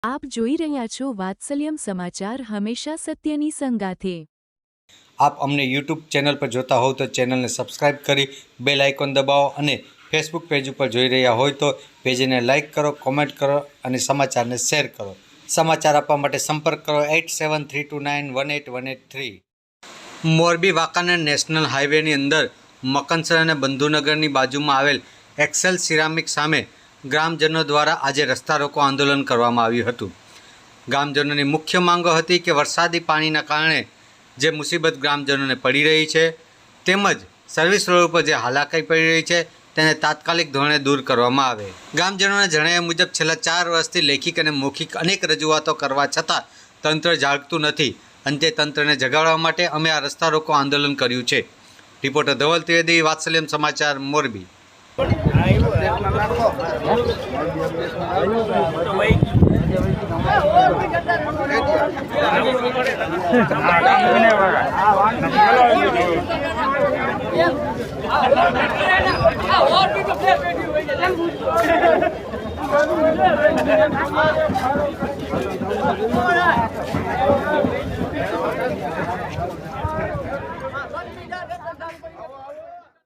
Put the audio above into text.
આપ જોઈ રહ્યા છો વાત્સલ્યમ સમાચાર, હંમેશા સત્યની સંગાથે। આપ અમને યુટ્યુબ ચેનલ પર જોતા હોવ તો ચેનલને સબસ્ક્રાઇબ કરી બેલ આઇકોન દબાવો અને ફેસબુક પેજ ઉપર જોઈ રહ્યા હોય તો પેજને લાઇક કરો, કોમેન્ટ કરો અને સમાચારને શેર કરો। સમાચાર આપવા માટે સંપર્ક કરો 8732918183। મોરબી વાંકાનેર નેશનલ હાઈવેની અંદર મકનસર અને બંધુનગરની બાજુમાં આવેલ એક્સેલ સિરામિક સામે ગ્રામજનો દ્વારા આજે રસ્તા રોકો આંદોલન કરવામાં આવ્યું હતું। ગ્રામજનોની મુખ્ય માંગો હતી કે વરસાદી પાણીના કારણે જે મુસીબત ગ્રામજનોને પડી રહી છે તેમજ સર્વિસ રોડ ઉપર જે હાલાકી પડી રહી છે તેને તાત્કાલિક ધોરણે દૂર કરવામાં આવે। ગ્રામજનોને જણાવ્યા મુજબ છેલ્લા 4 વર્ષથી લેખિત અને મૌખિક અનેક રજૂઆતો કરવા છતાં તંત્ર જાગતું નથી। અંતે તંત્રને જગાડવા માટે અમે આ રસ્તા રોકો આંદોલન કર્યું છે। રિપોર્ટર ધવલ ત્રિવેદી, વાત્સલ્યમ સમાચાર, મોરબી।